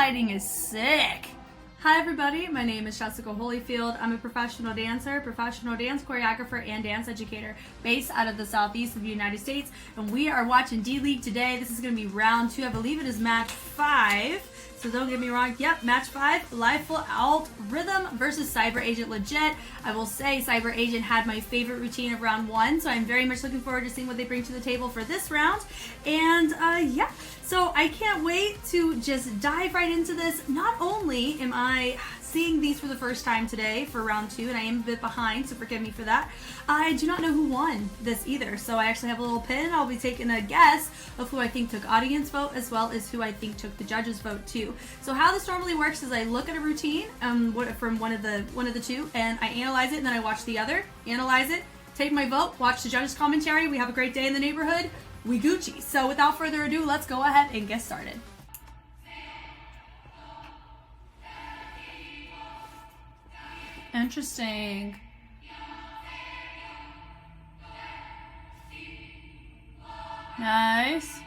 lighting is sick. Hi everybody, my name is Jessica Holyfield. I'm a professional dancer, professional dance choreographer, and dance educator based out of the southeast of the United States. And we are watching D.LEAGUE today. This is going to be round 2. I believe it is match 5. So don't get me wrong. Yep, match 5. LIFULL ALT-RHYTH versus CyberAgent legit. I will say CyberAgent had my favorite routine of round 1. So I'm very much looking forward to seeing what they bring to the table for this round. And yeah, so I can't wait to just dive right into this. Not only am I seeing these for the first time today for round 2, and I am a bit behind, so forgive me for that. I do not know who won this either, so I actually have a little pin. I'll be taking a guess of who I think took audience vote, as well as who I think took the judges vote too. So how this normally works is I look at a routine from one of the two, and I analyze it, and then I watch the other, analyze it, take my vote, watch the judges' commentary. We have a great day in the neighborhood. We Gucci. So without further ado, let's go ahead and get started. Interesting. Nice.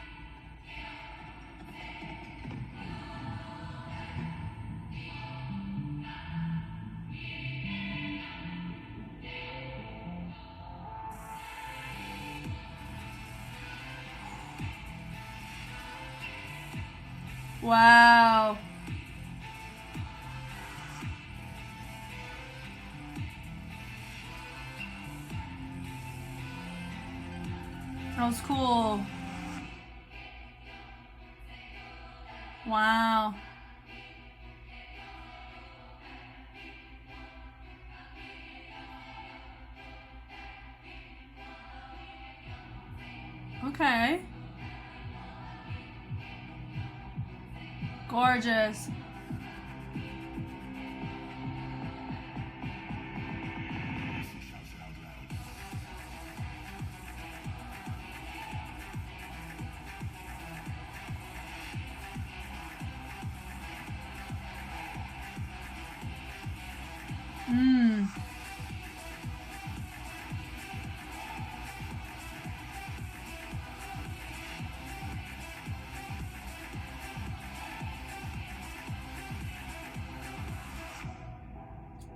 Wow. That was cool. Wow. Okay. Gorgeous.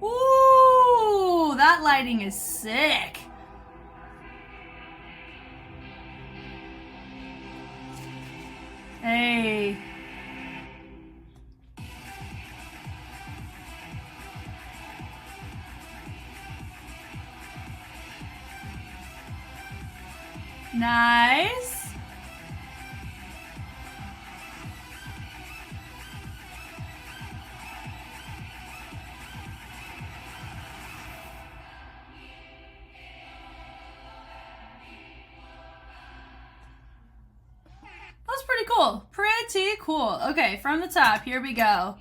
Ooh, that lighting is sick. Hey. Nice. That's pretty cool. Pretty cool. Okay, from the top, here we go.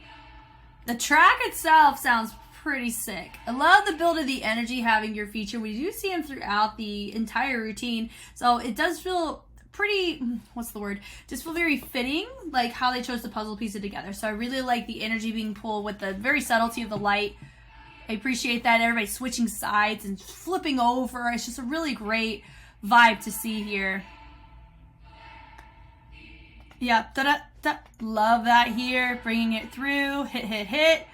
The track itself sounds pretty sick. I love the build of the energy having your feature. We do see him throughout the entire routine, so it does feel pretty, what's the word? Just feel very fitting, like how they chose to puzzle piece it together. So I really like the energy being pulled with the very subtlety of the light. I appreciate that. Everybody switching sides and flipping over. It's just a really great vibe to see here. Yeah, da-da-da. Love that here. Bringing it through. Hit, hit, hit.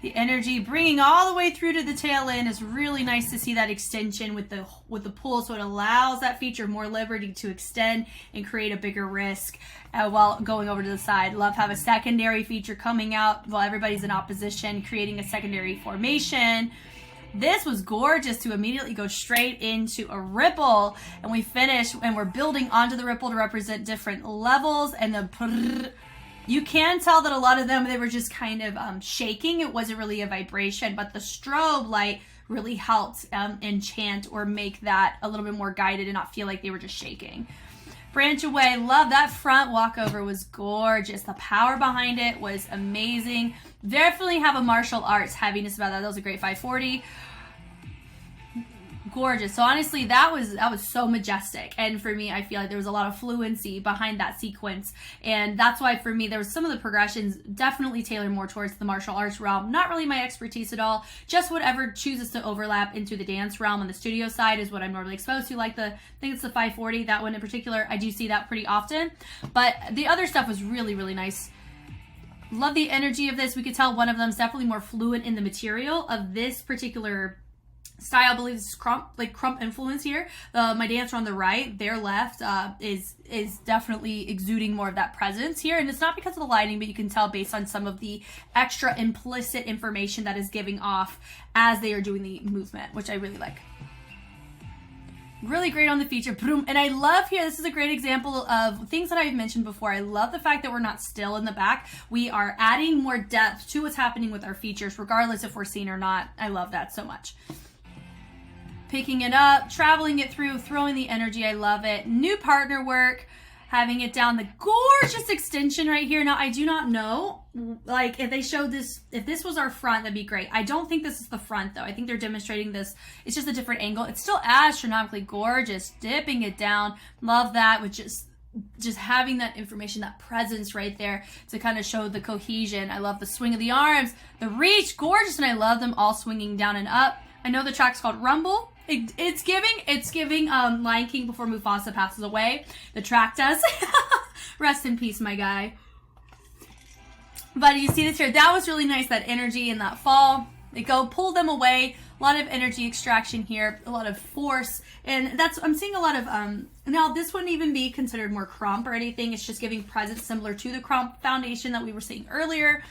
The energy bringing all the way through to the tail end is really nice to see that extension with the pull, so it allows that feature more liberty to extend and create a bigger risk while going over to the side. Love have a secondary feature coming out while everybody's in opposition, creating a secondary formation. This was gorgeous to immediately go straight into a ripple, and we finish and we're building onto the ripple to represent different levels, and the you can tell that a lot of them, they were just kind of shaking. It wasn't really a vibration, but the strobe light really helped enchant or make that a little bit more guided and not feel like they were just shaking. Branch away. Love that front walkover was gorgeous. The power behind it was amazing. Definitely have a martial arts heaviness about that. That was a great 540. Gorgeous. So honestly, that was so majestic, and for me, I feel like there was a lot of fluency behind that sequence, and that's why for me there was some of the progressions definitely tailored more towards the martial arts realm. Not really my expertise at all, just whatever chooses to overlap into the dance realm on the studio side is what I'm normally exposed to. Like I think it's the 540, that one in particular, I do see that pretty often, but the other stuff was really, really nice. Love the energy of this. We could tell one of them is definitely more fluent in the material of this particular style. I believe this is crump influence here. My dancer on the right, their left, is definitely exuding more of that presence here. And it's not because of the lighting, but you can tell based on some of the extra implicit information that is giving off as they are doing the movement, which I really like. Really great on the feature. And I love here, this is a great example of things that I've mentioned before. I love the fact that we're not still in the back. We are adding more depth to what's happening with our features, regardless if we're seen or not. I love that so much. Picking it up, traveling it through, throwing the energy. I love it. New partner work, having it down. The gorgeous extension right here. Now, I do not know, like, if they showed this, if this was our front, that'd be great. I don't think this is the front, though. I think they're demonstrating this. It's just a different angle. It's still astronomically gorgeous. Dipping it down. Love that, with just having that information, that presence right there to kind of show the cohesion. I love the swing of the arms, the reach, gorgeous, and I love them all swinging down and up. I know the track's called Rumble. It's giving Lion King before Mufasa passes away. The track does. Rest in peace, my guy. But you see this here. That was really nice, that energy and that fall. They go pull them away. A lot of energy extraction here, a lot of force, and I'm seeing a lot of now this wouldn't even be considered more crump or anything. It's just giving presence similar to the crump foundation that we were seeing earlier.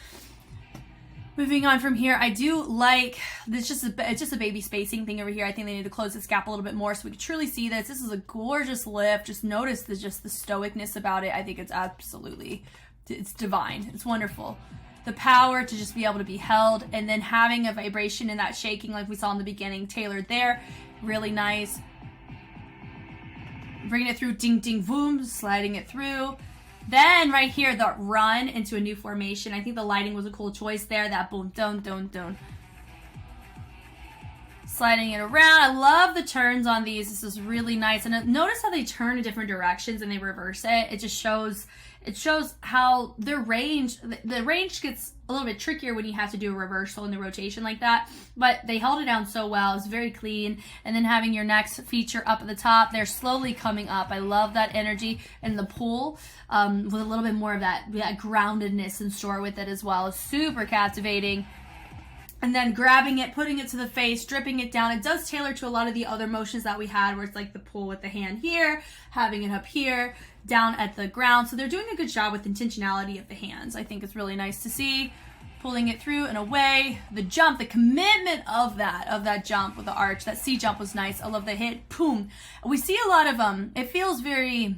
Moving on from here, I do like this. It's just a baby spacing thing over here. I think they need to close this gap a little bit more so we can truly see this. This is a gorgeous lift. Just notice the stoicness about it. I think it's divine. It's wonderful. The power to just be able to be held, and then having a vibration in that shaking like we saw in the beginning, tailored there. Really nice. Bringing it through, ding, ding, boom, sliding it through. Then right here, the run into a new formation. I think the lighting was a cool choice there. That boom, dun, dun, dun. Sliding it around. I love the turns on these. This is really nice. And notice how they turn in different directions and they reverse it. It just shows how the range gets a little bit trickier when you have to do a reversal in the rotation like that, but they held it down so well. It's very clean. And then having your next feature up at the top, they're slowly coming up. I love that energy and the pull with a little bit more of that groundedness in store with it as well. It's super captivating. And then grabbing it, putting it to the face, dripping it down. It does tailor to a lot of the other motions that we had, where it's like the pull with the hand here, having it up here, down at the ground. So they're doing a good job with intentionality of the hands. I think it's really nice to see. Pulling it through and away. The jump, the commitment of that jump with the arch. That C jump was nice. I love the hit. Boom. We see a lot of, it feels very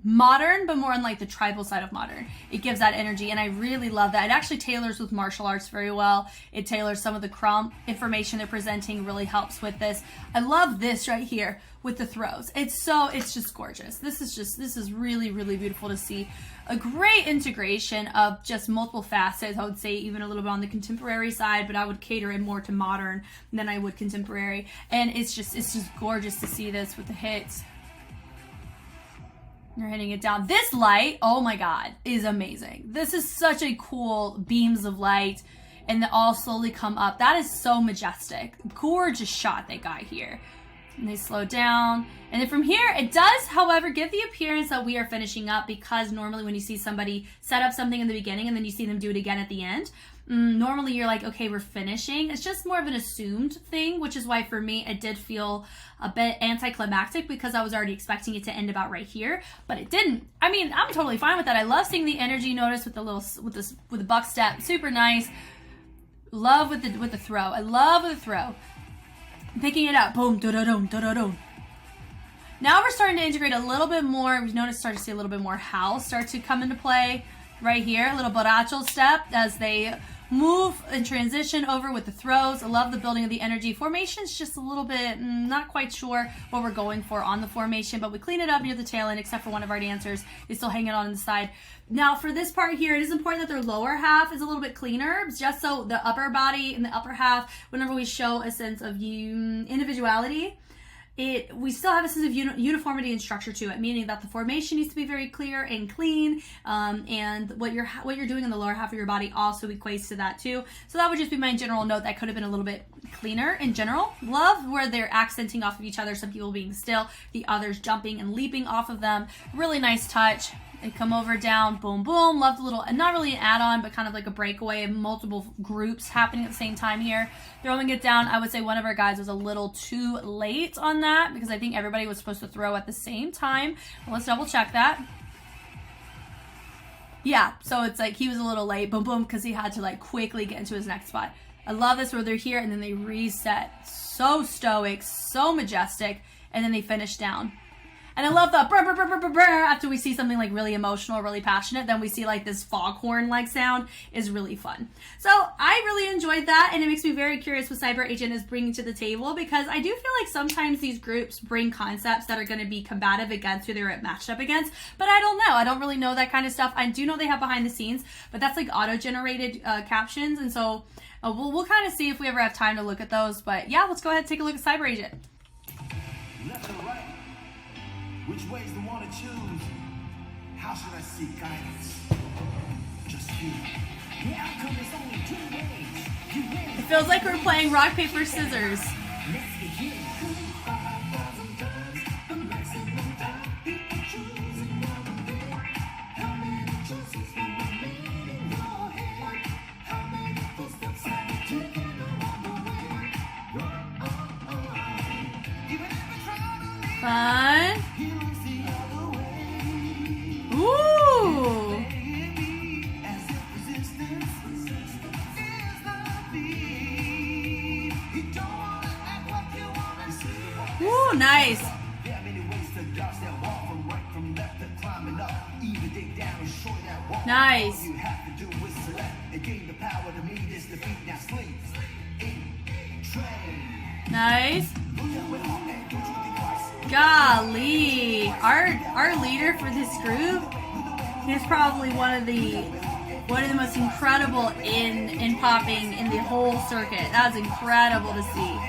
modern, but more on like the tribal side of modern. It gives that energy, and I really love that. It actually tailors with martial arts very well. It tailors some of the crump information they're presenting, really helps with this. I love this right here with the throws. It's just gorgeous. This is really, really beautiful to see. A great integration of just multiple facets. I would say even a little bit on the contemporary side, but I would cater it more to modern than I would contemporary. And it's just gorgeous to see this with the hits. You're hitting it down. This light, oh my God, is amazing. This is such a cool beams of light, and they all slowly come up. That is so majestic. Gorgeous shot they got here. And they slow down. And then from here, it does, however, give the appearance that we are finishing up, because normally when you see somebody set up something in the beginning and then you see them do it again at the end, normally you're like, okay, we're finishing. It's just more of an assumed thing, which is why for me it did feel a bit anticlimactic, because I was already expecting it to end about right here, but it didn't. I mean, I'm totally fine with that. I love seeing the energy. Notice with the buck step, super nice. Love with the throw. I love the throw. Picking it up, boom, do-do-do, do-do-do. Now we're starting to integrate a little bit more. We've noticed, start to see a little bit more house start to come into play right here. A little borracho step as they move and transition over with the throws. I love the building of the energy. Formation's just a little bit, not quite sure what we're going for on the formation, but we clean it up near the tail end, except for one of our dancers is still hanging on the side. Now for this part here, it is important that their lower half is a little bit cleaner, just so the upper body and the upper half, whenever we show a sense of individuality, we still have a sense of uniformity and structure to it, meaning that the formation needs to be very clear and clean, and what you're doing in the lower half of your body also equates to that too. So that would just be my general note. That could have been a little bit cleaner in general. Love where they're accenting off of each other, some people being still, the others jumping and leaping off of them. Really nice touch. They come over down, boom, boom. Love the little, not really an add-on, but kind of like a breakaway of multiple groups happening at the same time here. Throwing it down, I would say one of our guys was a little too late on that because I think everybody was supposed to throw at the same time. Let's double check that. Yeah, so it's like he was a little late, boom, boom, because he had to like quickly get into his next spot. I love this where they're here and then they reset. So stoic, so majestic, and then they finish down. And I love the brr, brr, brr, brr, brr, brr, after we see something like really emotional, really passionate, then we see like this foghorn-like sound is really fun. So I really enjoyed that, and it makes me very curious what CyberAgent is bringing to the table, because I do feel like sometimes these groups bring concepts that are going to be combative against who they're matched up against, but I don't know. I don't really know that kind of stuff. I do know they have behind the scenes, but that's like auto-generated captions, and so we'll kind of see if we ever have time to look at those. But yeah, let's go ahead and take a look at CyberAgent. Left or right? Which way's the one to choose? How should I seek guidance? Just you. The outcome is only two ways. You win. It feels like we're playing rock, paper, scissors. Let's begin. Fun. Ooh. Ooh, nice. Nice. Nice. Golly, our leader for this group is probably one of the most incredible in popping in the whole circuit. That was incredible to see.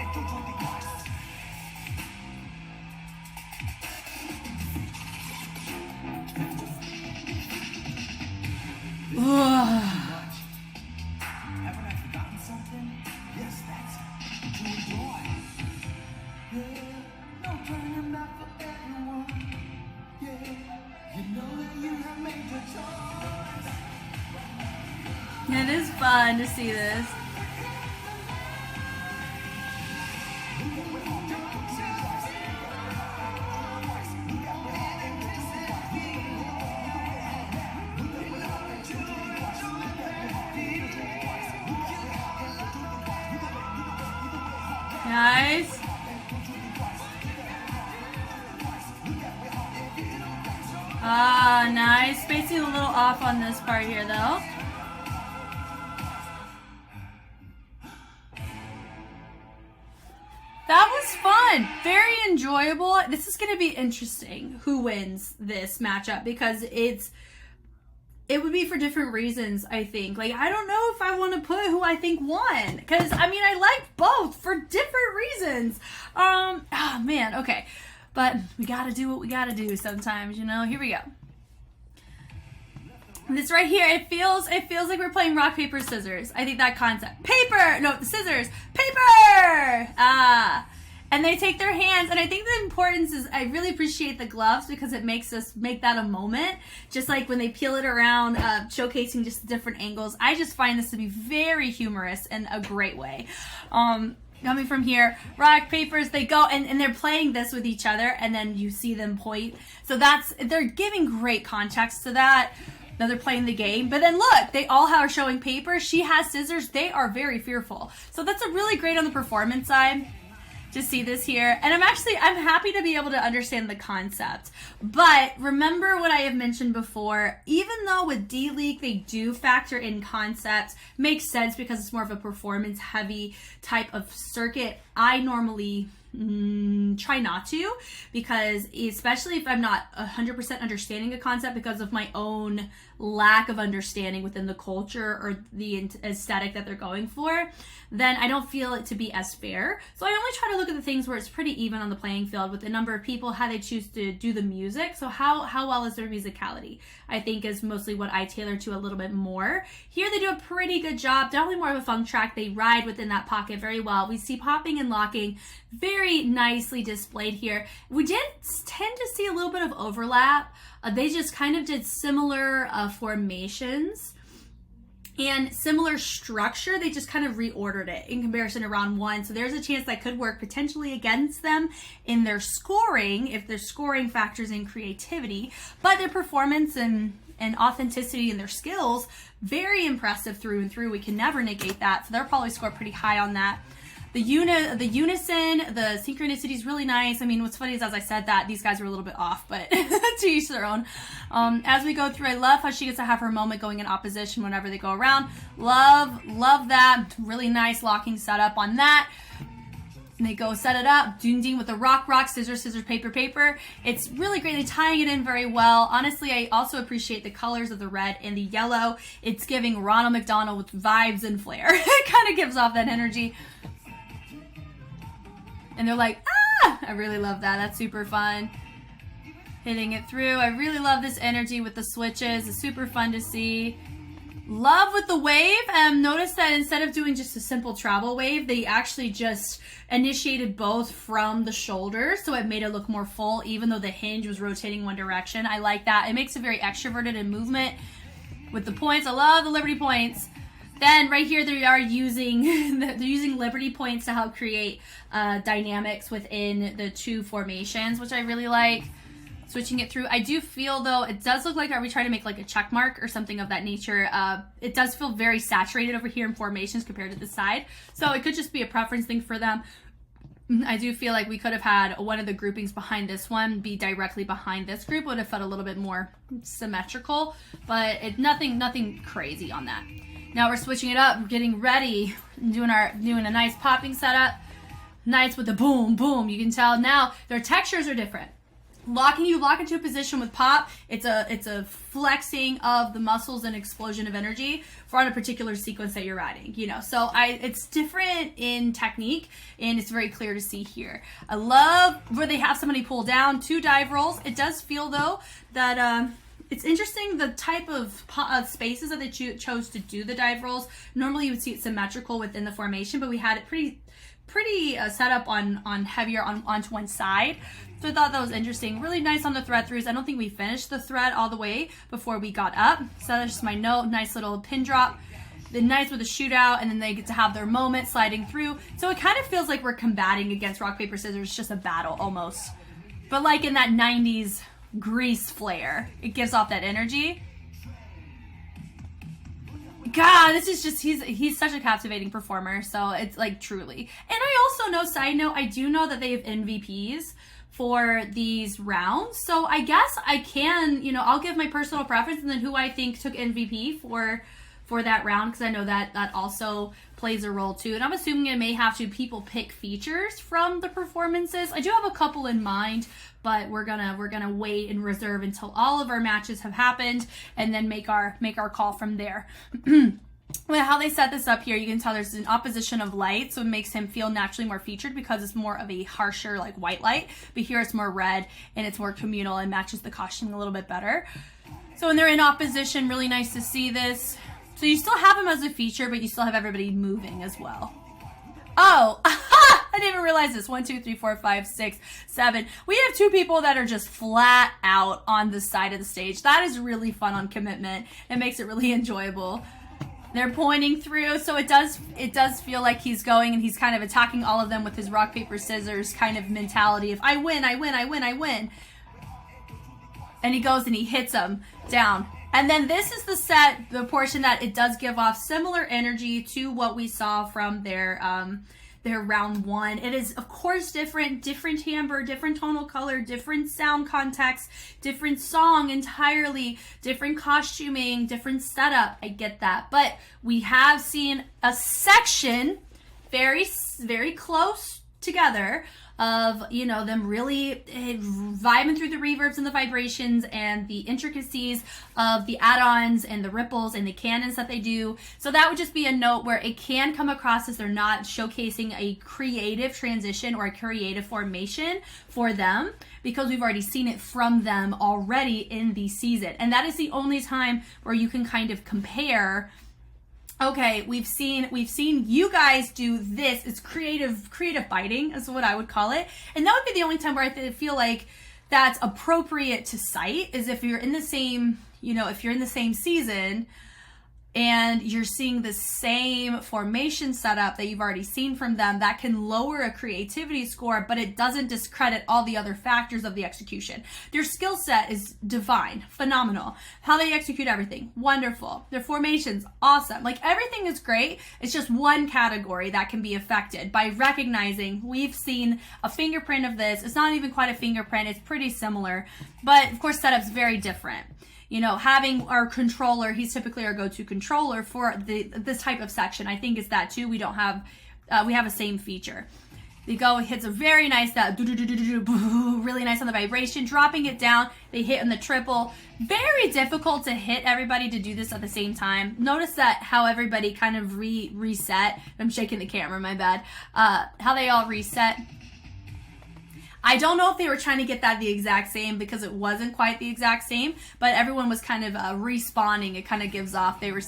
It is fun to see this. Nice. Ah, nice. Spacing a little off on this part here, though. That was fun. Very enjoyable. This is going to be interesting who wins this matchup, because it would be for different reasons, I think. Like, I don't know if I want to put who I think won, because, I mean, I like both for different reasons. Oh, man, okay. But we got to do what we got to do sometimes, you know? Here we go. This right here, it feels like we're playing rock, paper, scissors. I think that concept. Paper! No, scissors. Paper! And they take their hands, and I think the importance is, I really appreciate the gloves because it makes us make that a moment. Just like when they peel it around, showcasing just different angles. I just find this to be very humorous in a great way. Coming from here, rock, papers, they go, and they're playing this with each other, and then you see them point. So they're giving great context to that. Now they're playing the game, but then look, they all are showing paper. She has scissors. They are very fearful. So that's a really great on the performance side to see this here. And I'm happy to be able to understand the concept. But remember what I have mentioned before, even though with D.LEAGUE they do factor in concepts, makes sense because it's more of a performance heavy type of circuit. I normally try not to, because especially if I'm not 100% understanding a concept because of my own lack of understanding within the culture or the aesthetic that they're going for, then I don't feel it to be as fair. So I only try to look at the things where it's pretty even on the playing field with the number of people, how they choose to do the music. So how well is their musicality, I think, is mostly what I tailor to a little bit more. Here they do a pretty good job, definitely more of a funk track. They ride within that pocket very well. We see popping and locking very very nicely displayed here. We did tend to see a little bit of overlap. They just kind of did similar formations and similar structure. They just kind of reordered it in comparison to round 1. So there's a chance that could work potentially against them in their scoring, if their scoring factors in creativity, but their performance and authenticity and their skills, very impressive through and through. We can never negate that. So they'll probably score pretty high on that. The unison, the synchronicity is really nice. I mean, what's funny is, as I said that, these guys are a little bit off, but to each their own. As we go through, I love how she gets to have her moment going in opposition whenever they go around. Love that. Really nice locking setup on that. And they go set it up, ding with the rock, scissors, paper. It's really great. They're tying it in very well. Honestly, I also appreciate the colors of the red and the yellow. It's giving Ronald McDonald with vibes and flair. It kind of gives off that energy. And they're like, ah! I really love that. That's super fun. Hitting it through. I really love this energy with the switches. It's super fun to see. Love with the wave. Notice that instead of doing just a simple travel wave, they actually just initiated both from the shoulders, so it made it look more full, even though the hinge was rotating one direction. I like that. It makes it very extroverted in movement. With the points, I love the Liberty points. Then right here they are using they're using Liberty points to help create dynamics within the two formations, which I really like. Switching it through. I do feel, though, it does look like, are we trying to make like a check mark or something of that nature? It does feel very saturated over here in formations compared to the side. So it could just be a preference thing for them. I do feel like we could have had one of the groupings behind this one be directly behind this group. Would have felt a little bit more symmetrical, but nothing crazy on that. Now we're switching it up. We're getting ready, doing a nice popping setup. Nice with the boom, boom. You can tell now their textures are different. You lock into a position with pop, it's a flexing of the muscles and explosion of energy for on a particular sequence that you're riding, you know. So it's different in technique, and it's very clear to see here. I love where they have somebody pull down 2 dive rolls. It does feel, though, that it's interesting the type of spaces that they chose to do the dive rolls. Normally you would see it symmetrical within the formation, but we had it pretty set up on heavier onto one side. So I thought that was interesting. Really nice on the thread throughs. I don't think we finished the thread all the way before we got up. So that's just my note. Nice little pin drop. Then nice with a shootout, and then they get to have their moment sliding through. So it kind of feels like we're combating against rock, paper, scissors, just a battle almost. But like in that 90s Grease flair. It gives off that energy. God, this is just, he's such a captivating performer. So it's like truly. And I also know, side note, I do know that they have MVPs for these rounds. So I guess I can, you know, I'll give my personal preference and then who I think took MVP for that round, because I know that that also plays a role too. And I'm assuming it may have to people pick features from the performances. I do have a couple in mind, but we're gonna wait and reserve until all of our matches have happened and then make our call from there. Well, how they set this up here, you can tell there's an opposition of light, so it makes him feel naturally more featured because it's more of a harsher, like, white light. But here it's more red and it's more communal and matches the costume a little bit better. So when they're in opposition, really nice to see this. So you still have him as a feature, but you still have everybody moving as well. Oh, I didn't even realize this. 1, 2, 3, 4, 5, 6, 7. We have 2 people that are just flat out on the side of the stage. That is really fun on commitment. It makes it really enjoyable. They're pointing through, so it does feel like he's going and he's kind of attacking all of them with his rock, paper, scissors kind of mentality of I win, I win, I win, I win. And he goes and he hits them down. And then this is the portion that it does give off similar energy to what we saw from their round 1. It is, of course, different timbre, different tonal color, different sound context, different song entirely, different costuming, different setup. I get that. But we have seen a section very, very close together of, you know, them really vibing through the reverbs and the vibrations and the intricacies of the add-ons and the ripples and the cannons that they do. So that would just be a note where it can come across as they're not showcasing a creative transition or a creative formation for them, because we've already seen it from them already in the season. And that is the only time where you can kind of compare okay, we've seen you guys do this. It's creative biting is what I would call it. And that would be the only time where I feel like that's appropriate to cite, is if you're in the same, if you're in the same season and you're seeing the same formation setup that you've already seen from them, that can lower a creativity score, but it doesn't discredit all the other factors of the execution. Their skill set is divine, phenomenal. How they execute everything, wonderful. Their formations, awesome. Like, everything is great. It's just one category that can be affected by recognizing we've seen a fingerprint of this. It's not even quite a fingerprint. It's pretty similar, but of course setup's very different. Having our controller, he's typically our go-to controller for this type of section. I think it's that too. We don't have, we have a same feature. They go, hits a very nice, really nice on the vibration, dropping it down. They hit in the triple. Very difficult to hit everybody to do this at the same time. Notice that how everybody kind of reset. I'm shaking the camera, my bad. How they all reset. I don't know if they were trying to get that the exact same, because it wasn't quite the exact same, but everyone was kind of respawning. It kind of gives off. They were,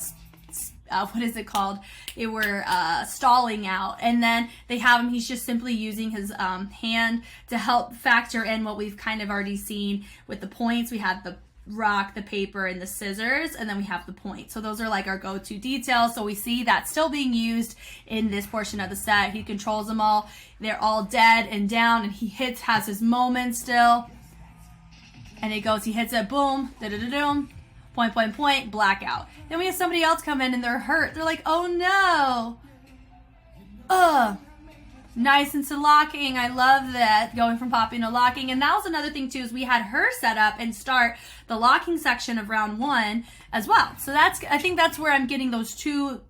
what is it called? They were stalling out. And then they have him, he's just simply using his hand to help factor in what we've kind of already seen with the points. We had the rock, the paper, and the scissors, and then we have the point. So those are like our go-to details. So we see that still being used in this portion of the set. He controls them all. They're all dead and down, and he has his moment still. And it goes, he hits it, boom, da-da-da-doom, point, blackout. Then we have somebody else come in and they're hurt. They're like, oh no. Nice into locking. I love that, going from popping to locking. And that was another thing too, is we had her set up and start the locking section of round 1 as well. So I think that's where I'm getting those two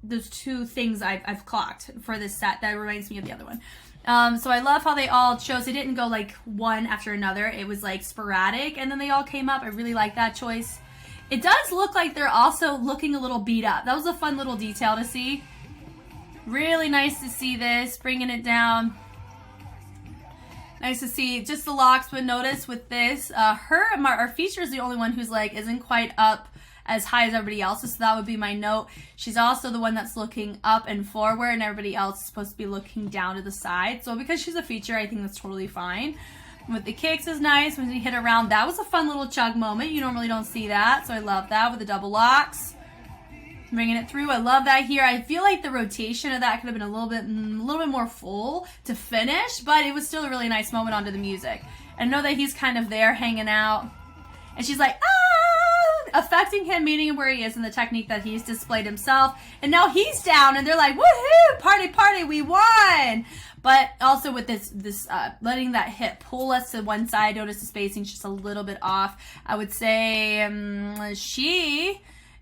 things I've clocked for this set. That reminds me of the other one. So I love how they all chose. They didn't go like one after another. It was like sporadic, and then they all came up. I really like that choice. It does look like they're also looking a little beat up. That was a fun little detail to see. Really nice to see this, bringing it down. Nice to see just the locks, but notice with this, our feature is the only one who's like, isn't quite up as high as everybody else's, so that would be my note. She's also the one that's looking up and forward, and everybody else is supposed to be looking down to the side. So because she's a feature, I think that's totally fine. With the kicks is nice. When we hit around, that was a fun little chug moment. You normally don't see that, so I love that with the double locks. Bringing it through. I love that here. I feel like the rotation of that could have been a little bit more full to finish, but it was still a really nice moment onto the music. And know that he's kind of there hanging out. And she's like, ah! Affecting him, meeting him where he is in the technique that he's displayed himself. And now he's down and they're like, woohoo! Party, we won! But also with this letting that hit pull us to one side. Notice the spacing's just a little bit off. I would say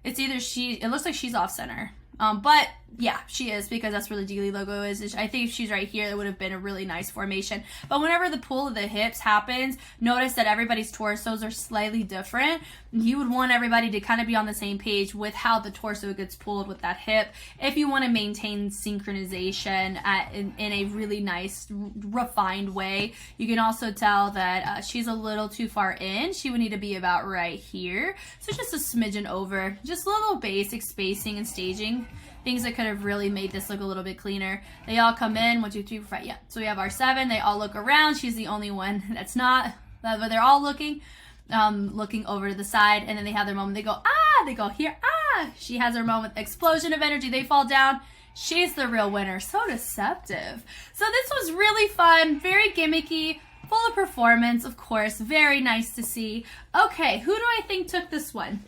it looks like she's off center. But yeah, she is, because that's where the D.LEAGUE logo is. I think if she's right here, it would have been a really nice formation. But whenever the pull of the hips happens, notice that everybody's torsos are slightly different. You would want everybody to kind of be on the same page with how the torso gets pulled with that hip, if you want to maintain synchronization in a really nice, refined way. You can also tell that she's a little too far in. She would need to be about right here. So just a smidgen over. Just a little basic spacing and staging. Things that could have really made this look a little bit cleaner. They all come in, 1, 2, 3, 4, 5, yeah. So we have our 7, they all look around. She's the only one that's not, but they're all looking over to the side, and then they have their moment. They go, ah, they go here, ah. She has her moment, explosion of energy. They fall down. She's the real winner. So deceptive. So this was really fun, very gimmicky, full of performance, of course. Very nice to see. Okay, who do I think took this one?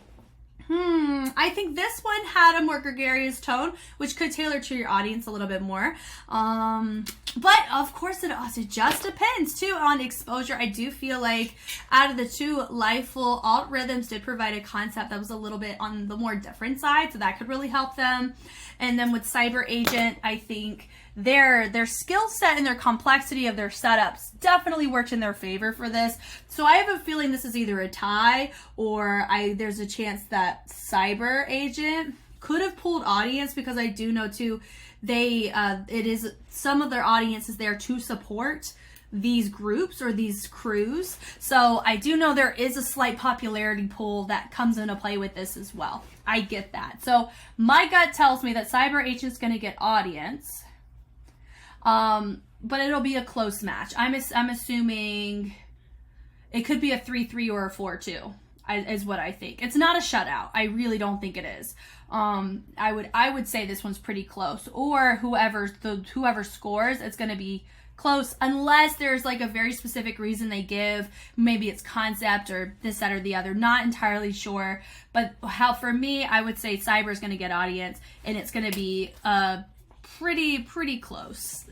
I think this one had a more gregarious tone, which could tailor to your audience a little bit more. But of course it just depends too on exposure. I do feel like out of the two, LIFULL ALT-RHYTHMs did provide a concept that was a little bit on the more different side, so that could really help them. And then with CyberAgent, I think their skill set and their complexity of their setups definitely worked in their favor for this. So I have a feeling this is either a tie, or there's a chance that CyberAgent could have pulled audience, because I do know too, it is some of their audience is there to support these groups or these crews. So I do know there is a slight popularity pool that comes into play with this as well. I get that. So my gut tells me that CyberAgent's going to get audience. But it'll be a close match. I'm assuming it could be a 3-3 or a 4-2 is what I think. It's not a shutout. I really don't think it is. I would say this one's pretty close. Or whoever scores, it's going to be close unless there's like a very specific reason they give. Maybe it's concept or this, that, or the other. Not entirely sure. But for me, I would say Cyber's going to get audience, and it's going to be pretty close.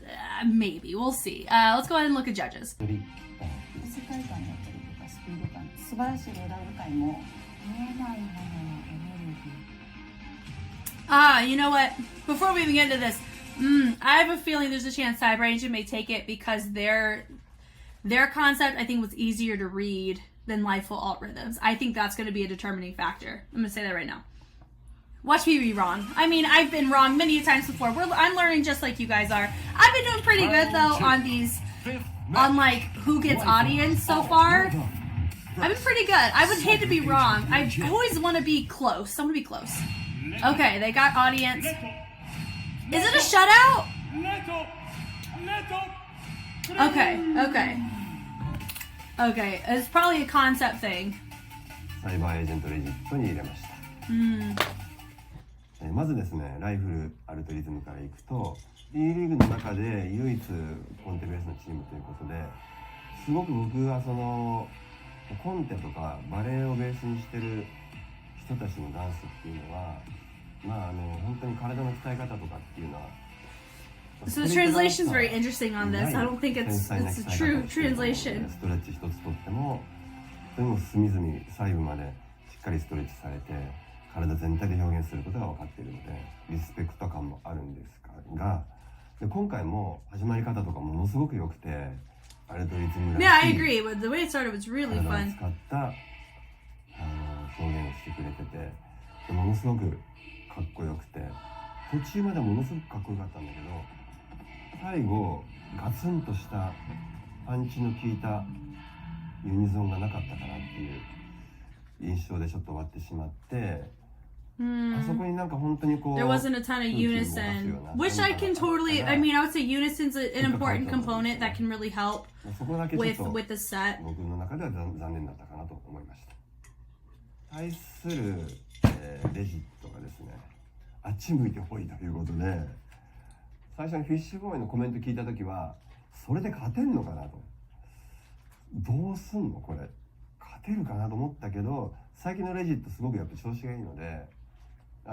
Maybe. We'll see. Let's go ahead and look at judges. You know what? Before we even get into this, I have a feeling there's a chance CyberAgent may take it because their concept, I think, was easier to read than LIFULL algorithms. I think that's going to be a determining factor. I'm going to say that right now. Watch me be wrong. I mean, I've been wrong many times before. I'm learning just like you guys are. I've been doing pretty good, though, on like who gets audience so far. I've been pretty good. I would hate to be wrong. I always want to be close. I want to be close. Okay, they got audience. Is it a shutout? Okay, it's probably a concept thing. サイバーエージェントレジットに入れました。まずですね、ライフルアルトリズムからいくと D リーグの中で唯一コンテベースのチームということで、すごく僕はそのコンテとかバレエをベースにしてる人たちのダンスっていうのは、本当に体の鍛え方とかっていうのは So the translation is very interesting on this. I don't think it's a true translation. ストレッチ一つとっても、それも隅々細部までしっかりストレッチされて、体全体で表現することが分かっているので、リスペクト感もあるんですが、で今回も始まり方とかものすごく良くて、アルトリズムらしい Yeah, I agree. But the way it started was really 体を fun. 使った表現をしてくれてて、ものすごくかっこよくて、途中までものすごくかっこよかったんだけど、最後ガツンとしたパンチの効いたユニゾンがなかったかなっていう印象でちょっと終わってしまって、あそこになんか本当にこう There wasn't a ton of unison, which I can totally. I mean, I would say unison's an important component that can really help そこだけちょっと with the set. 僕の中では残念だったかなと思いました。対する、レジットがですね、あっち向いてほいということで、最初にフィッシュボーイのコメント聞いた時はそれで勝てんのかなと、どうすんのこれ、勝てるかなと思ったけど、最近のレジットすごくやっぱ調子がいいので、期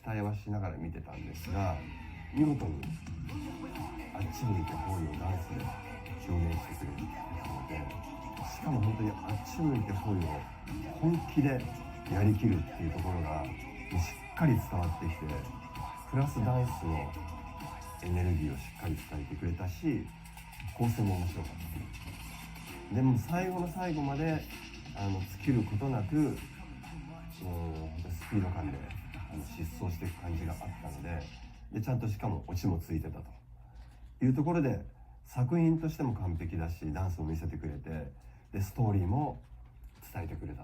待はしながら見てたんですが、見事にあっち向いてほいをダンスで表現してくれるので、しかも本当にあっち向いてほいを本気でやりきるっていうところがしっかり伝わってきて、プラスダンスのエネルギーをしっかり伝えてくれたし、構成も面白かった。でも最後の最後まで尽きることなくスピード感で疾走していく感じがあったので、ちゃんとしかもオチもついてたというところで、作品としても完璧だし、ダンスを見せてくれて、でストーリーも伝えてくれた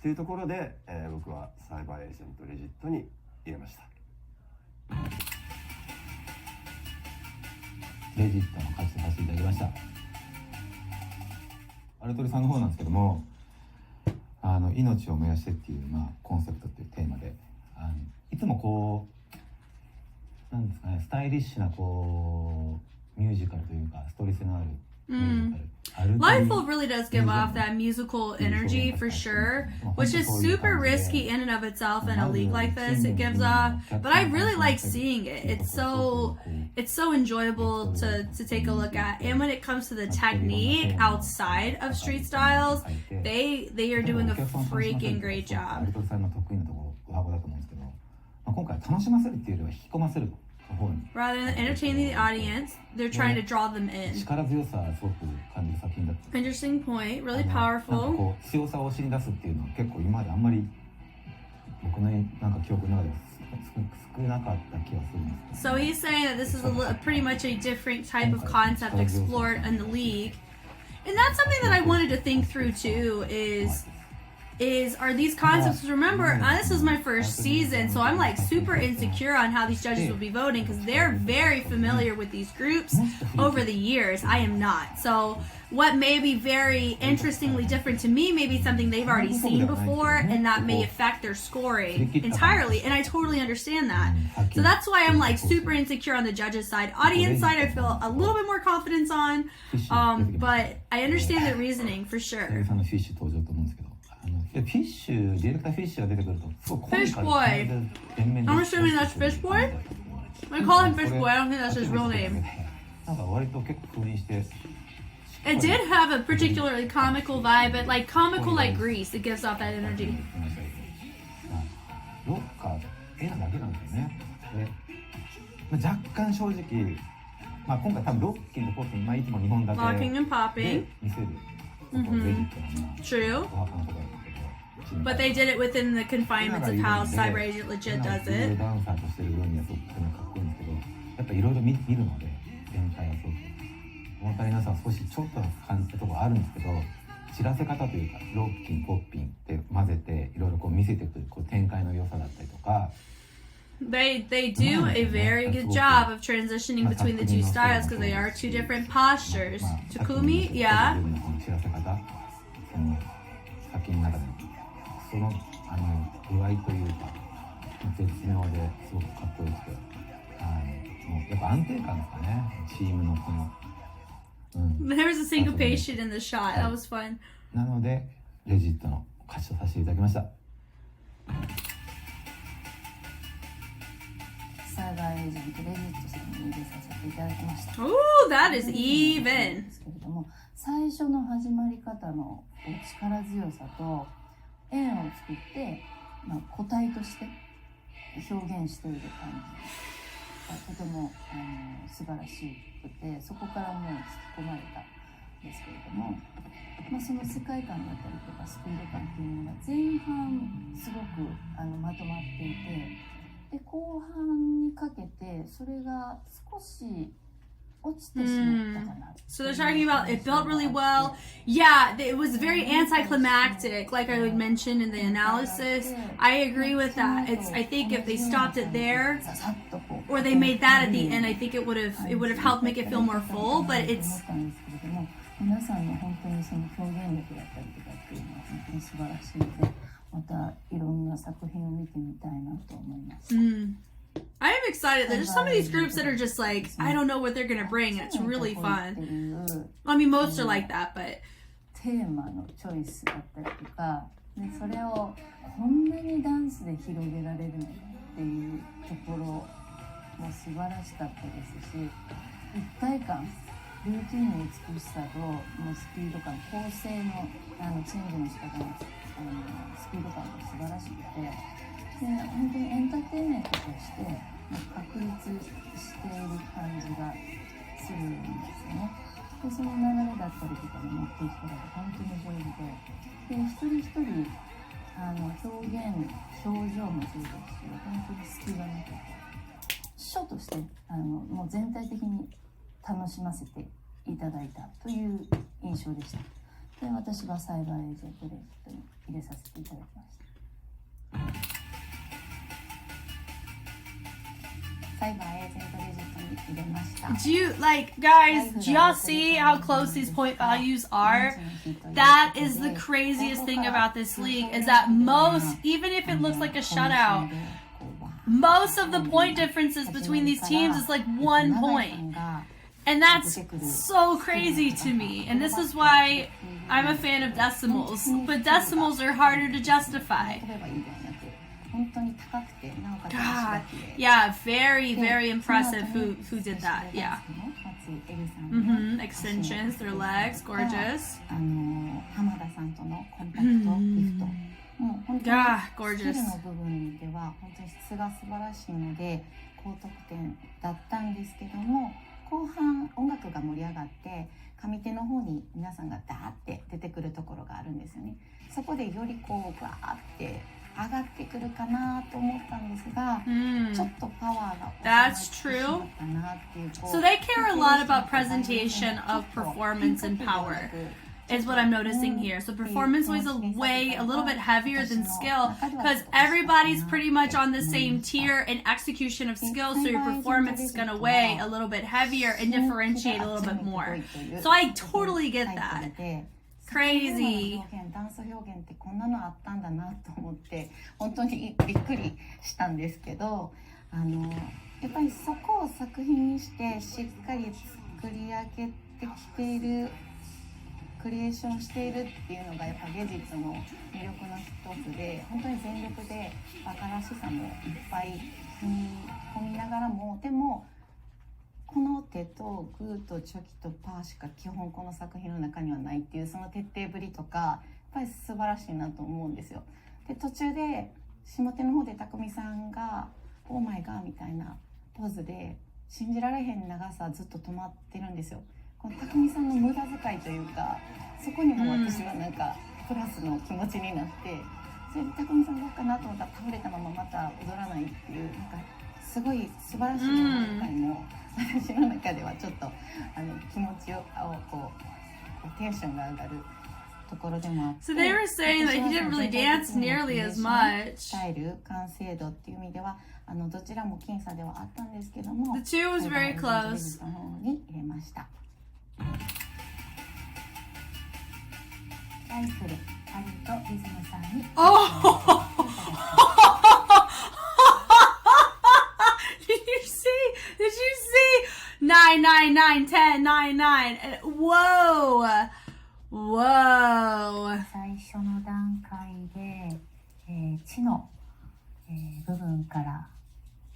というところで、僕はサイバーエージェントレジットに入れました。レジットの勝ちさせていただきました。アルトリさんの方なんですけども、命を燃やしてっていう、コンセプトっていうテーマで、いつもこうなんですかね、スタイリッシュなこうミュージカルというかストーリー性のあるミュージカル。LIFULL really does give off that musical energy for sure, which is super risky in and of itself in a league like this. It gives off, but I really like seeing it. It's so enjoyable to take a look at. And when it comes to the technique outside of street styles, they are doing a freaking great job. アルトリさんの得意なところだと思うんですけど、今回楽しませるっていうよりは引き込ませる。Rather than entertaining the audience, they're trying to draw them in. 力強さすごく感じる作品だった。Interesting point, really なんか powerful. こう強さを知り出すっていうのは結構今まであんまり僕のなんか記憶の中で少なかった気がするんですけど、 So he's saying that this is pretty much a different type of concept explored in the league. And that's something that I wanted to think through too is are these concepts, remember this is my first season, so I'm like super insecure on how these judges will be voting because they're very familiar with these groups over the years. I am not. So what may be very interestingly different to me may be something they've already seen before, and that may affect their scoring entirely, and I totally understand that. So that's why I'm like super insecure on the judges side. Audience side I feel a little bit more confidence on, but I understand the reasoning for sure. さんのフィッシュ登場と思うんですけど、フィッシュ、ディレクターフィッシュが出てくるとすごい Fish boy. I'm assuming that's Fish Boy? I call him Fish Boy, I don't think that's his real name. なんか割と結構封印して、 It did have a particularly comical vibe, but like comical like Grease, it gives off that energy. ロッカー、絵だけなんですよね。で、若干正直、今回多分ロッキンとポッピン、いつも日本だけ Locking and popping. で見せることができたのが True. お墓のところなんですけど、 But they did it within the confinements of how CyberAgent legit does it. ダンサーとしてる分にはすごくかっこいいんですけど、やっぱいろいろ見るので、全体はすごく物足りなさは少しちょっと感じたところあるんですけど、知らせ方というかロッキンポッピンって混ぜていろいろこう見せていくこう展開の良さだったりとか。 They do a very good job of transitioning between the two styles because they are two different postures. Takumi, yeah. 知らせ方、その作品の中でその具合というか絶妙ですごくかっこよくて、もうやっぱ安定感ですかね、チームのこの。There was a syncopation in the shot. That was fun. なのでレジットの勝ちとさせていただきました。サイバーエージェントレジットさんに入れさせていただきました。 Ooh, that is even. ですけれども、最初の始まり方の力強さと円を作って、個体として表現している感じがとても素晴らしくて、そこからもう引き込まれたんですけれども、その世界観だったりとかスピード感っていうのが前半すごくまとまっていて、で後半にかけてそれが少し落ちてしまったかな。So they're talking about it built really well. Yeah, it was very anticlimactic, like I would mention in the analysis. I agree with that. I think if they stopped it there, or they made that at the end, I think it would have helped make it feel more full. But it's 皆さんの本当にその表現力だったりとかっていうのは本当に素晴らしいので、またいろんな作品を見てみたいなと思います。I am excited. There's some of these groups that are just like, I don't know what they're gonna bring, and it's really fun. I mean, most are like that, but テーマのチョイスだったりとか、でそれをこんなにダンスで広げられるのっていうところも素晴らしかったですし、一体感、ルーティンの美しさともうスピード感、構成のチェンジの仕方のスピード感が素晴らしくて、で本当にエンターテインメントとして確立している感じがするんですよね。でその流れだったりとかに持っていくことが本当に上手で、一人一人表現、表情もそうですし、本当に隙がなくて、ショーとしてもう全体的に楽しませていただいたという印象でした。で私はサイバーエージェントレジットに入れさせていただきました。サイバーエージェントレジットに入れました。do you guys? Do y'all see how close these point values are? That is the craziest thing about this league is that most, even if it looks like a shutout, most of the point differences between these teams is like 1 point. And that's so crazy to me. And this is why I'm a fan of decimals. But decimals are harder to justify. God, yeah, very, very impressive who did that. Yeah. Extensions, their legs, gorgeous. Yeah, gorgeous. の部分では本当に質が素晴らしいので高得点だったんですけども、後半音楽が盛り上がって上手の方に皆さんがダーって出てくるところがあるんですよね。そこでよりこうバーって上がってくるかなと思ったんですが、ちょっとパワーが That's true. So they care a lot about presentation of performance and power, is what I'm noticing here. So performance weighs way a little bit heavier than skill because everybody's pretty much on the same tier in execution of skill, so your performance is going to weigh a little bit heavier and differentiate a little bit more. So I totally get that. Crazy. ダンス表現ってこんなのあったんだなと思って本当にびっくりしたんですけど、やっぱりそこを作品にしてしっかり作り上げてきている、クリエーションしているっていうのがやっぱ芸術の魅力の一つで、本当に全力でバカらしさもいっぱい踏み込みながらも、でもこの手とグーとチョキとパーしか基本この作品の中にはないっていうその徹底ぶりとかやっぱり素晴らしいなと思うんですよ。で途中で下手の方で匠さんがオーマイガーみたいなポーズで信じられへん長さずっと止まってるんですよ。この匠さんの無駄遣いというか、そこにも私はなんかプラスの気持ちになって、それで匠さんどうかなと思ったら倒れたまままた踊らないっていう、なんかすごい素晴らしい無駄遣いも私の中ではちょっと気持ちをこうテンションが上がるところでもあって、 So they were saying that he didn't really dance nearly as much. スタイル完成度っていう意味ではどちらも僅差ではあったんですけども、 The two was very close. の方に入れました。ライフルアルトリズムさんに Oh! Did you see? Did you see? 9, 9, 9, 10, 9, 9. Whoa! Whoa! 最初の段階で、地の、部分から、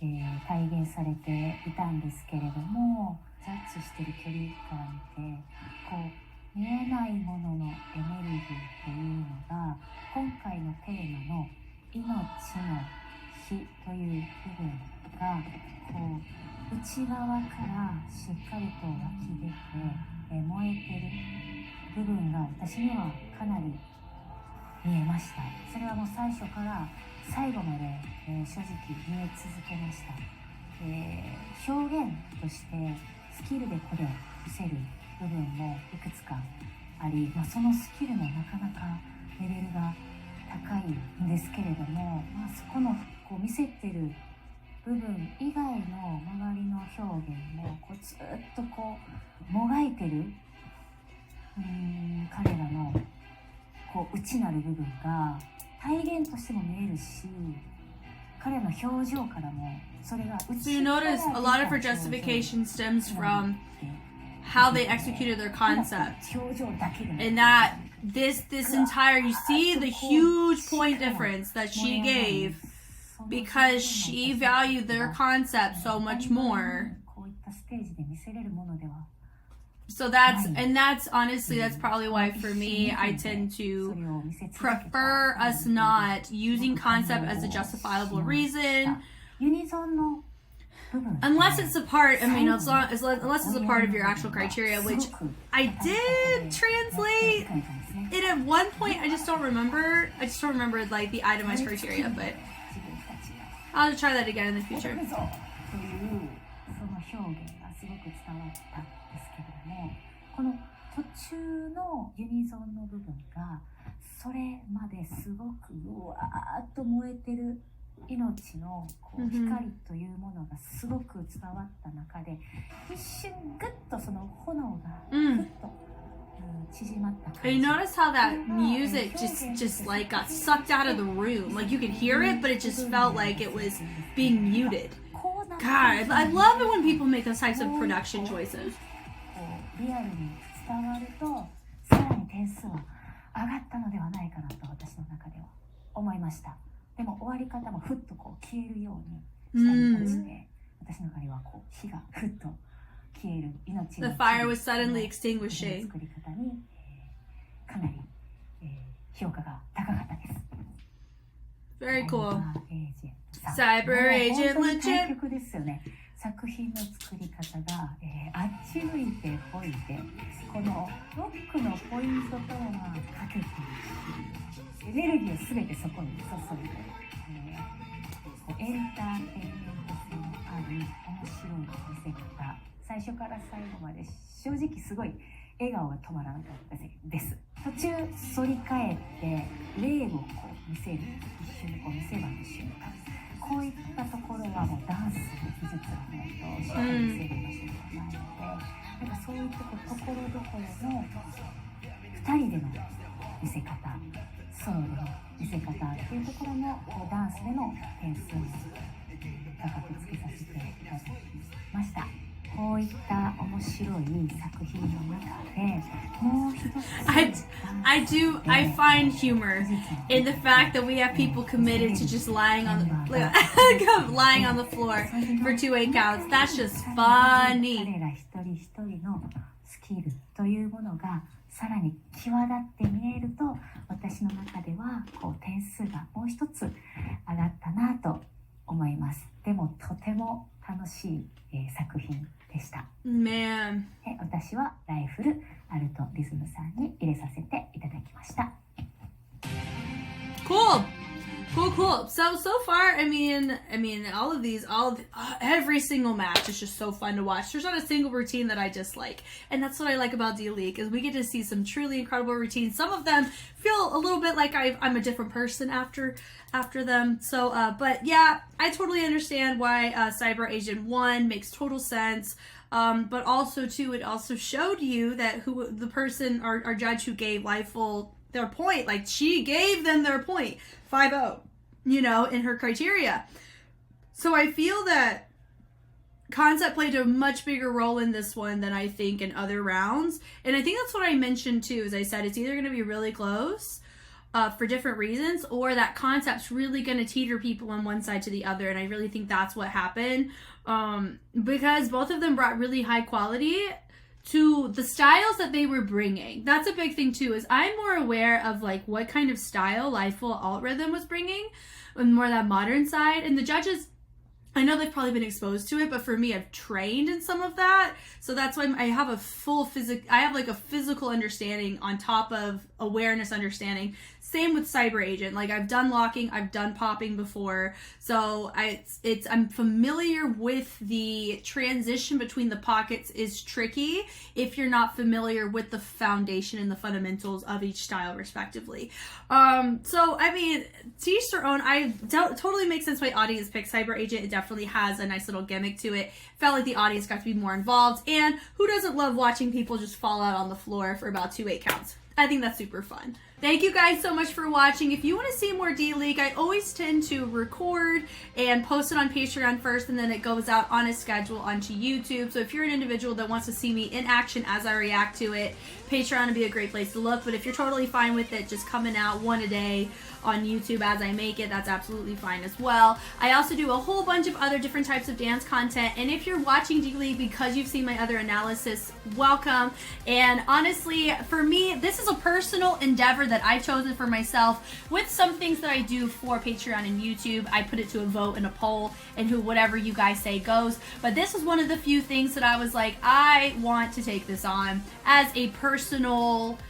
体現されていたんですけれども、ジャッジしてる距離から見てこう見えないもののエネルギーっていうのが今回のテーマの命の火という部分がこう内側からしっかりと湧き出て、燃えてる部分が私にはかなり見えました。それはもう最初から最後まで、正直見え続けました。表現としてスキルでこれを見せる部分もいくつかあり、そのスキルもなかなかレベルが高いんですけれども、そこのこう見せてる部分以外の周りの表現もこうずっとこうもがいてる彼らのこう内なる部分が体現としても見えるし、彼の表情からもそれが So you notice a lot of her justification stems from how they executed their concept, and that this entire, you see the huge point difference that she gave because she valued their concept so much more. So that's honestly, that's probably why for me, I tend to prefer us not using concept as a justifiable reason. Unless it's a part, unless it's a part of your actual criteria, which I did translate it at one point. I just don't remember like the itemized criteria, but I'll try that again in the future. この途中のユニゾンの部分がそれまですごくうわーっと燃えてる命のこう光というものがすごく伝わった中で一瞬グッとその炎がグッと縮まった感じ。 You notice how that music just like got sucked out of the room, like you could hear it, but it just felt like it was being muted. God, I love it when people make those types of production choices. リアルに伝わるとさらに点数は上がったのではないかなと私の中では思いました。でも終わり方もふっとこう消えるように下に落ちて、私の中ではこう火がふっと消える命の The fire was suddenly extinguishing. 作り方に、かなり、評価が高かったです。 Very cool. CyberAgent CyberAgent legit. 対局ですよね。作品の作り方が、あっち向いてほいてこのロックのポイントとはかけてるし、エネルギーを全てそこに注いで、エンターテインメント性のある面白い見せ方、最初から最後まで正直すごい笑顔が止まらなかったです。途中反り返って霊をこう見せる、一瞬こう見せ場の瞬間、こういったところはもうダンスの技術がないとしっかり見せる場所ではないので、なんかそういったところどころの2人での見せ方、ソロでの見せ方っていうところのダンスでの点数に高くつけさせていただきました。こういった面白い作品の中でもう一つ I find humor in the fact that we have people committed to just lying on the floor for 2-8 counts. That's just funny. 彼ら一人一人のスキルというものがさらに際立って見えると、私の中ではこう点数がもう一つ上がったなと思います。でもとても楽しい、作品でした。Man. で、私はライフルアルトリズムさんに入れさせていただきました。Cool. So far, I mean, all of these, every single match is just so fun to watch. There's not a single routine that I dislike, and that's what I like about D.LEAGUE is we get to see some truly incredible routines. Some of them feel a little bit like I'm a different person after them. So, but yeah, I totally understand why CyberAgent 1 makes total sense. But also too, it also showed you that the person, our judge who gave LIFULL their point, like she gave them their point, 5-0, in her criteria. So I feel that concept played a much bigger role in this one than I think in other rounds. And I think that's what I mentioned too, as I said, it's either going to be really close for different reasons, or that concept's really going to teeter people on one side to the other. And I really think that's what happened, because both of them brought really high quality to the styles that they were bringing. That's a big thing too, is I'm more aware of like what kind of style LIFULL ALT-RHYTH was bringing, and more that modern side. And the judges, I know they've probably been exposed to it, but for me, I've trained in some of that. So that's why I have a physical understanding on top of awareness understanding. Same with CyberAgent. Like I've done locking, I've done popping before. So I'm familiar with the transition between the pockets is tricky if you're not familiar with the foundation and the fundamentals of each style respectively. So I mean, to each their own. I totally makes sense why audience picked CyberAgent. It definitely has a nice little gimmick to it. Felt like the audience got to be more involved, and who doesn't love watching people just fall out on the floor for about 2-8 counts? I think that's super fun. Thank you guys so much for watching. If you want to see more D.LEAGUE, I always tend to record and post it on Patreon first, and then it goes out on a schedule onto YouTube. So if you're an individual that wants to see me in action as I react to it, Patreon would be a great place to look. But if you're totally fine with it just coming out one a day on YouTube as I make it, that's absolutely fine as well. I also do a whole bunch of other different types of dance content, and if you're watching D.LEAGUE because you've seen my other analysis, welcome. And honestly, for me, this is a personal endeavor that I've chosen for myself. With some things that I do for Patreon and YouTube, I put it to a vote and a poll, and whatever you guys say goes. But this is one of the few things that I was like, I want to take this on as a personal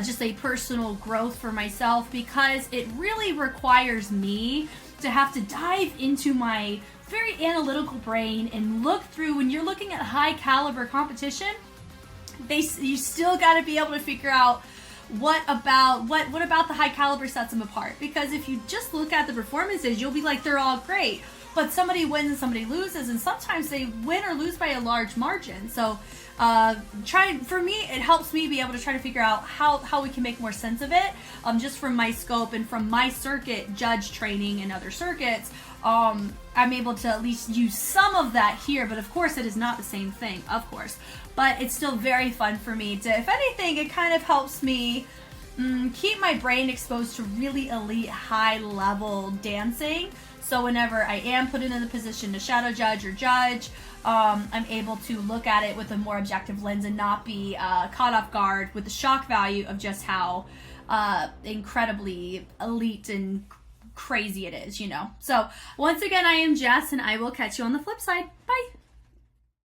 just a personal growth for myself, because it really requires me to have to dive into my very analytical brain and look through. When you're looking at high caliber competition, you still got to be able to figure out what about the high caliber sets them apart. Because if you just look at the performances, you'll be like, they're all great, but somebody wins and somebody loses, and sometimes they win or lose by a large margin. So for me, it helps me be able to try to figure out how we can make more sense of it, just from my scope and from my circuit judge training and other circuits. I'm able to at least use some of that here, but of course it is not the same thing, of course, but it's still very fun for me to, if anything, it kind of helps me keep my brain exposed to really elite high level dancing. So whenever I am put in the position to shadow judge or judge, I'm able to look at it with a more objective lens and not be caught off guard with the shock value of just how incredibly elite and crazy it is, So once again, I am Jess, and I will catch you on the flip side. Bye.